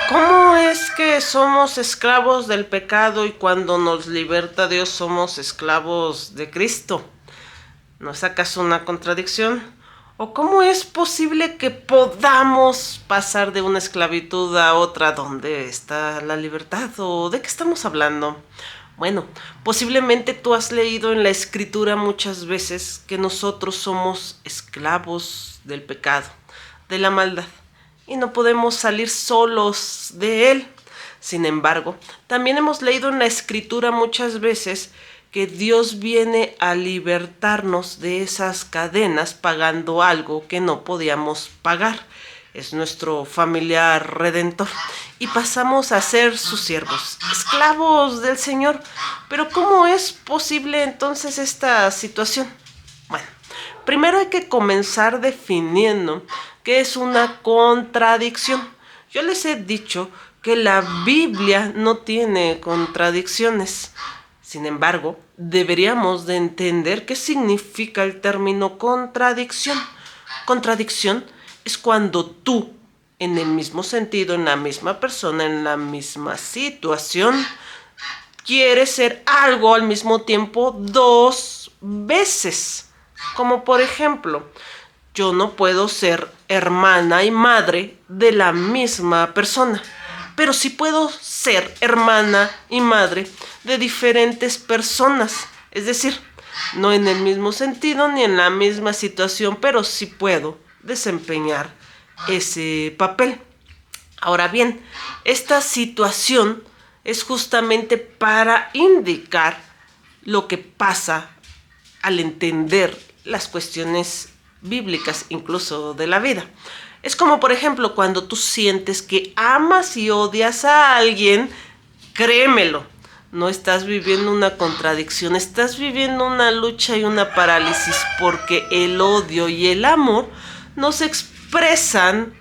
¿Cómo es que somos esclavos del pecado y cuando nos liberta Dios somos esclavos de Cristo? ¿No es acaso una contradicción? ¿O cómo es posible que podamos pasar de una esclavitud a otra? ¿Dónde está la libertad? ¿O de qué estamos hablando? Bueno, posiblemente tú has leído en la escritura muchas veces que nosotros somos esclavos del pecado, de la maldad, y no podemos salir solos de él. Sin embargo, también hemos leído en la escritura muchas veces que Dios viene a libertarnos de esas cadenas pagando algo que no podíamos pagar. Es nuestro familiar redentor y pasamos a ser sus siervos, esclavos del Señor. Pero ¿cómo es posible entonces esta situación? Bueno, primero hay que comenzar definiendo qué es una contradicción. Yo les he dicho que la Biblia no tiene contradicciones. Sin embargo, deberíamos de entender qué significa el término contradicción. Contradicción es cuando tú, en el mismo sentido, en la misma persona, en la misma situación, quieres ser algo al mismo tiempo dos veces. Como por ejemplo, yo no puedo ser hermana y madre de la misma persona, pero sí puedo ser hermana y madre de diferentes personas. Es decir, no en el mismo sentido ni en la misma situación, pero sí puedo desempeñar ese papel. Ahora bien, esta situación es justamente para indicar lo que pasa al entender las cuestiones bíblicas, incluso de la vida. Es como, por ejemplo, cuando tú sientes que amas y odias a alguien, créemelo, no estás viviendo una contradicción, estás viviendo una lucha y una parálisis, porque el odio y el amor no se expresan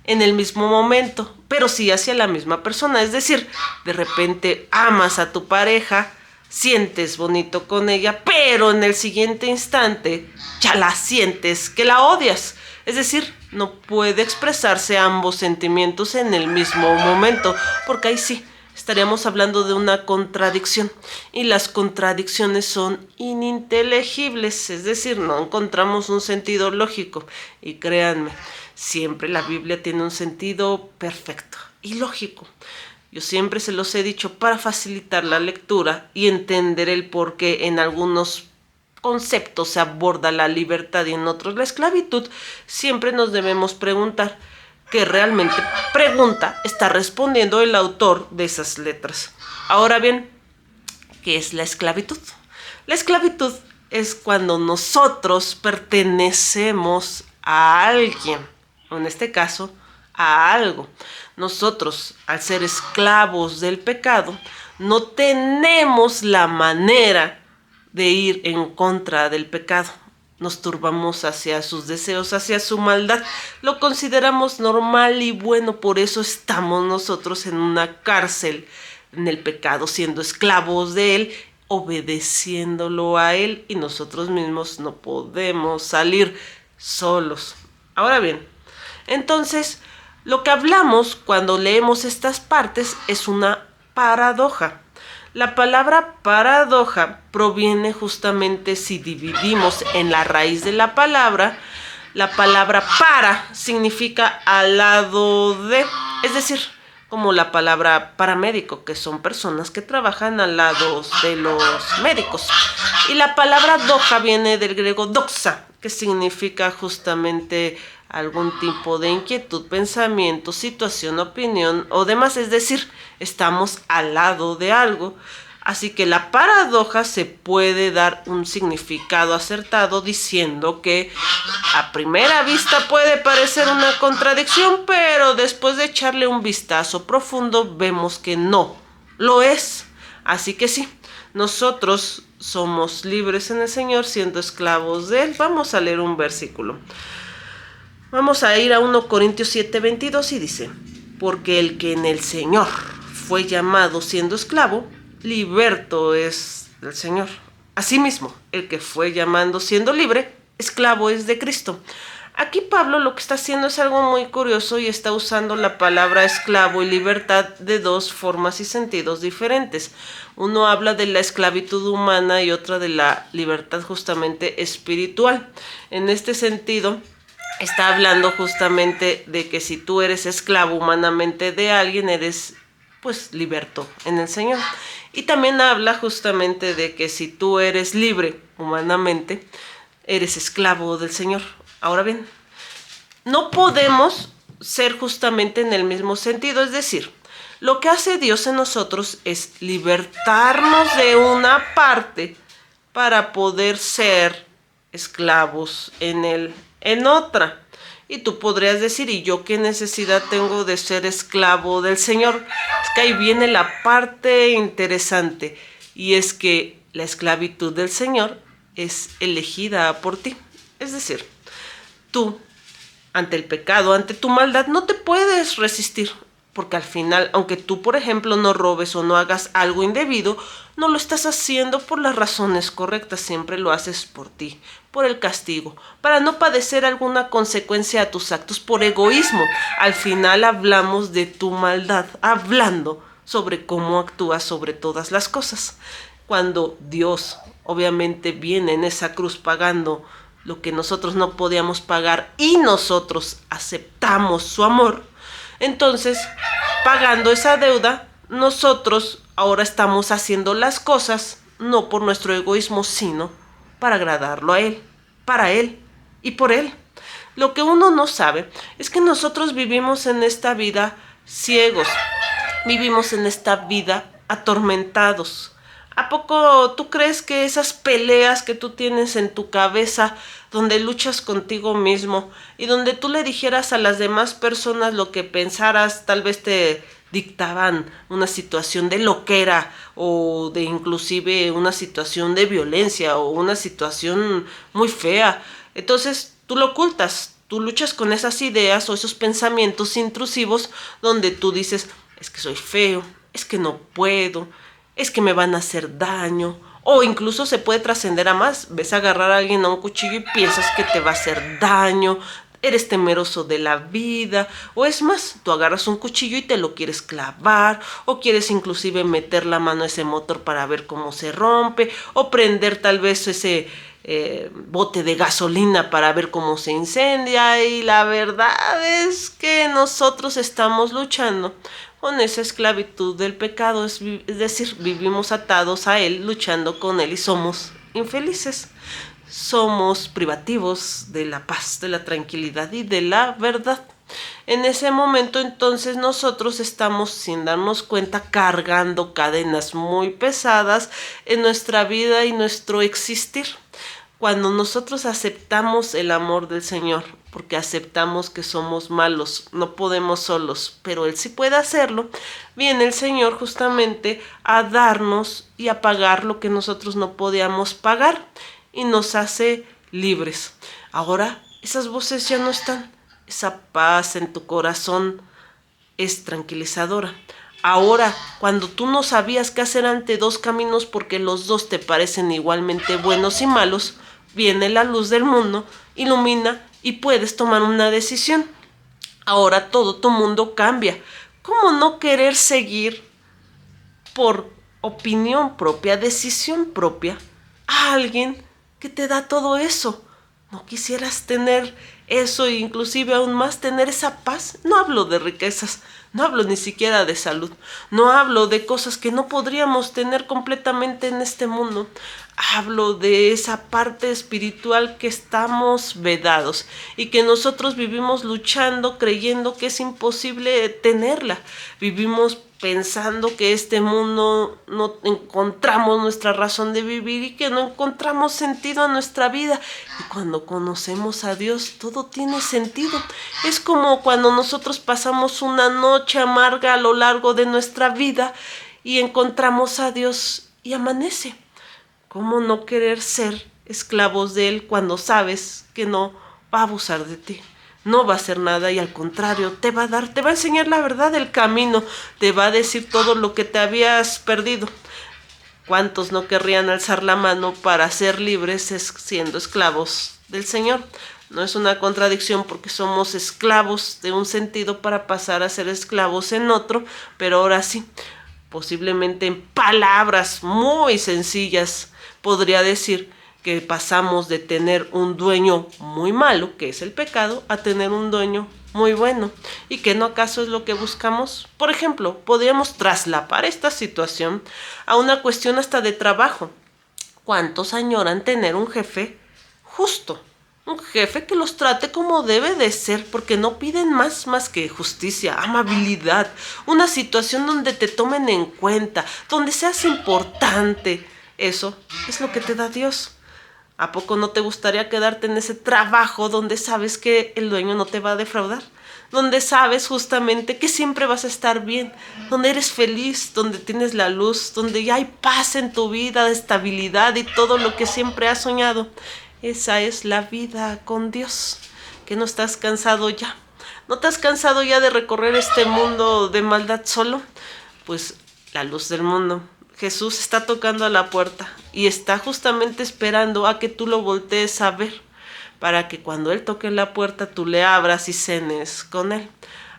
en el mismo momento, pero sí hacia la misma persona. Es decir, de repente amas a tu pareja, sientes bonito con ella, pero en el siguiente instante ya la sientes que la odias. Es decir, no puede expresarse ambos sentimientos en el mismo momento, porque ahí sí estaríamos hablando de una contradicción. Y las contradicciones son ininteligibles, es decir, no encontramos un sentido lógico. Y créanme, siempre la Biblia tiene un sentido perfecto y lógico. Yo siempre se los he dicho para facilitar la lectura y entender el por qué en algunos conceptos se aborda la libertad y en otros la esclavitud. Siempre nos debemos preguntar qué realmente pregunta está respondiendo el autor de esas letras. Ahora bien, ¿qué es la esclavitud? La esclavitud es cuando nosotros pertenecemos a alguien, o en este caso, a algo. Nosotros, al ser esclavos del pecado, no tenemos la manera de ir en contra del pecado. Nos turbamos hacia sus deseos, hacia su maldad. Lo consideramos normal y bueno, por eso estamos nosotros en una cárcel, en el pecado, siendo esclavos de él, obedeciéndolo a él, y nosotros mismos no podemos salir solos. Ahora bien, entonces, lo que hablamos cuando leemos estas partes es una paradoja. La palabra paradoja proviene justamente, si dividimos en la raíz de la palabra para significa al lado de, es decir, como la palabra paramédico, que son personas que trabajan al lado de los médicos. Y la palabra doxa viene del griego doxa, que significa justamente algún tipo de inquietud, pensamiento, situación, opinión o demás. Es decir, estamos al lado de algo. Así que la paradoja se puede dar un significado acertado diciendo que a primera vista puede parecer una contradicción, pero después de echarle un vistazo profundo vemos que no lo es. Así que sí, nosotros somos libres en el Señor siendo esclavos de Él. Vamos a leer un versículo. Vamos a ir a 1 Corintios 7:22 y dice: porque el que en el Señor fue llamado siendo esclavo, liberto es del Señor. Asimismo, el que fue llamado siendo libre, esclavo es de Cristo. Aquí Pablo lo que está haciendo es algo muy curioso y está usando la palabra esclavo y libertad de dos formas y sentidos diferentes. Uno habla de la esclavitud humana y otra de la libertad justamente espiritual. En este sentido, está hablando justamente de que si tú eres esclavo humanamente de alguien, eres pues liberto en el Señor. Y también habla justamente de que si tú eres libre humanamente, eres esclavo del Señor. Ahora bien, no podemos ser justamente en el mismo sentido, es decir, lo que hace Dios en nosotros es libertarnos de una parte para poder ser esclavos en otra. Y tú podrías decir, ¿y yo qué necesidad tengo de ser esclavo del Señor? Es que ahí viene la parte interesante, y es que la esclavitud del Señor es elegida por ti. Es decir, tú, ante el pecado, ante tu maldad, no te puedes resistir. Porque al final, aunque tú, por ejemplo, no robes o no hagas algo indebido, no lo estás haciendo por las razones correctas, siempre lo haces por ti, por el castigo, para no padecer alguna consecuencia a tus actos, por egoísmo. Al final hablamos de tu maldad, hablando sobre cómo actúas sobre todas las cosas. Cuando Dios, obviamente, viene en esa cruz pagando lo que nosotros no podíamos pagar y nosotros aceptamos su amor, entonces, pagando esa deuda, nosotros ahora estamos haciendo las cosas no por nuestro egoísmo, sino para agradarlo a Él, para Él y por Él. Lo que uno no sabe es que nosotros vivimos en esta vida ciegos, vivimos en esta vida atormentados. ¿A poco tú crees que esas peleas que tú tienes en tu cabeza, donde luchas contigo mismo y donde tú le dijeras a las demás personas lo que pensaras, tal vez te dictaban una situación de loquera o de inclusive una situación de violencia o una situación muy fea? Entonces tú lo ocultas, tú luchas con esas ideas o esos pensamientos intrusivos donde tú dices, es que soy feo, es que no puedo, es que me van a hacer daño, o incluso se puede trascender a más. Ves a agarrar a alguien a un cuchillo y piensas que te va a hacer daño, eres temeroso de la vida, o es más, tú agarras un cuchillo y te lo quieres clavar, o quieres inclusive meter la mano a ese motor para ver cómo se rompe, o prender tal vez ese bote de gasolina para ver cómo se incendia. Y la verdad es que nosotros estamos luchando con esa esclavitud del pecado, es decir, vivimos atados a él, luchando con él y somos infelices. Somos privativos de la paz, de la tranquilidad y de la verdad. En ese momento entonces nosotros estamos, sin darnos cuenta, cargando cadenas muy pesadas en nuestra vida y nuestro existir. Cuando nosotros aceptamos el amor del Señor, porque aceptamos que somos malos, no podemos solos, pero Él sí puede hacerlo, viene el Señor justamente a darnos y a pagar lo que nosotros no podíamos pagar y nos hace libres. Ahora esas voces ya no están, esa paz en tu corazón es tranquilizadora. Ahora, cuando tú no sabías qué hacer ante dos caminos porque los dos te parecen igualmente buenos y malos, viene la luz del mundo, ilumina y puedes tomar una decisión. Ahora todo tu mundo cambia. ¿Cómo no querer seguir por opinión propia, decisión propia, a alguien que te da todo eso? ¿No quisieras tener eso e inclusive aún más tener esa paz? No hablo de riquezas, no hablo ni siquiera de salud, no hablo de cosas que no podríamos tener completamente en este mundo. Hablo de esa parte espiritual que estamos vedados y que nosotros vivimos luchando, creyendo que es imposible tenerla. Vivimos pensando que este mundo no encontramos nuestra razón de vivir y que no encontramos sentido a nuestra vida. Y cuando conocemos a Dios, todo tiene sentido. Es como cuando nosotros pasamos una noche amarga a lo largo de nuestra vida y encontramos a Dios y amanece. ¿Cómo no querer ser esclavos de Él cuando sabes que no va a abusar de ti? No va a hacer nada y al contrario, te va a dar, te va a enseñar la verdad del camino, te va a decir todo lo que te habías perdido. ¿Cuántos no querrían alzar la mano para ser libres siendo esclavos del Señor? No es una contradicción porque somos esclavos de un sentido para pasar a ser esclavos en otro, pero ahora sí, posiblemente en palabras muy sencillas, podría decir que pasamos de tener un dueño muy malo, que es el pecado, a tener un dueño muy bueno. ¿Y que no acaso es lo que buscamos? Por ejemplo, podríamos traslapar esta situación a una cuestión hasta de trabajo. ¿Cuántos añoran tener un jefe justo? Un jefe que los trate como debe de ser, porque no piden más que justicia, amabilidad, una situación donde te tomen en cuenta, donde seas importante. Eso es lo que te da Dios. ¿A poco no te gustaría quedarte en ese trabajo donde sabes que el dueño no te va a defraudar? Donde sabes justamente que siempre vas a estar bien, donde eres feliz, donde tienes la luz, donde ya hay paz en tu vida, estabilidad y todo lo que siempre has soñado. Esa es la vida con Dios. ¿Que no estás cansado ya? ¿No te has cansado ya de recorrer este mundo de maldad solo? Pues la luz del mundo, Jesús, está tocando a la puerta y está justamente esperando a que tú lo voltees a ver, para que cuando Él toque la puerta tú le abras y cenes con Él.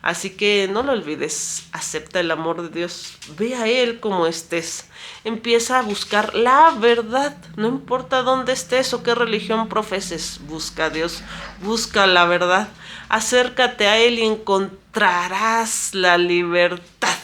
Así que no lo olvides, acepta el amor de Dios, ve a Él como estés, empieza a buscar la verdad, no importa dónde estés o qué religión profeses, busca a Dios, busca la verdad, acércate a Él y encontrarás la libertad.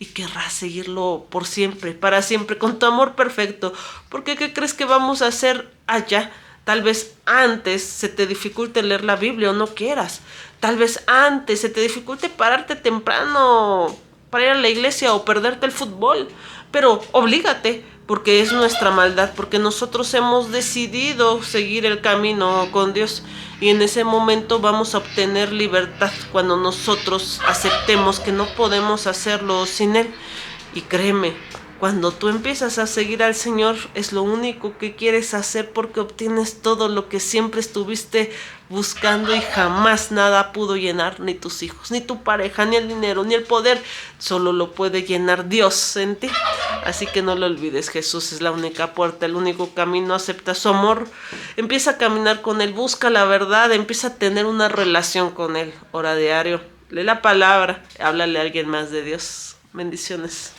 Y querrás seguirlo por siempre, para siempre, con tu amor perfecto. Porque ¿qué crees que vamos a hacer allá? Tal vez antes se te dificulte leer la Biblia o no quieras. Tal vez antes se te dificulte pararte temprano para ir a la iglesia o perderte el fútbol. Pero oblígate, porque es nuestra maldad, porque nosotros hemos decidido seguir el camino con Dios. Y en ese momento vamos a obtener libertad cuando nosotros aceptemos que no podemos hacerlo sin Él. Y créeme, cuando tú empiezas a seguir al Señor, es lo único que quieres hacer, porque obtienes todo lo que siempre estuviste buscando y jamás nada pudo llenar, ni tus hijos, ni tu pareja, ni el dinero, ni el poder. Solo lo puede llenar Dios en ti. Así que no lo olvides, Jesús es la única puerta, el único camino. Acepta su amor, empieza a caminar con Él, busca la verdad, empieza a tener una relación con Él. Ora diario, lee la palabra, háblale a alguien más de Dios. Bendiciones.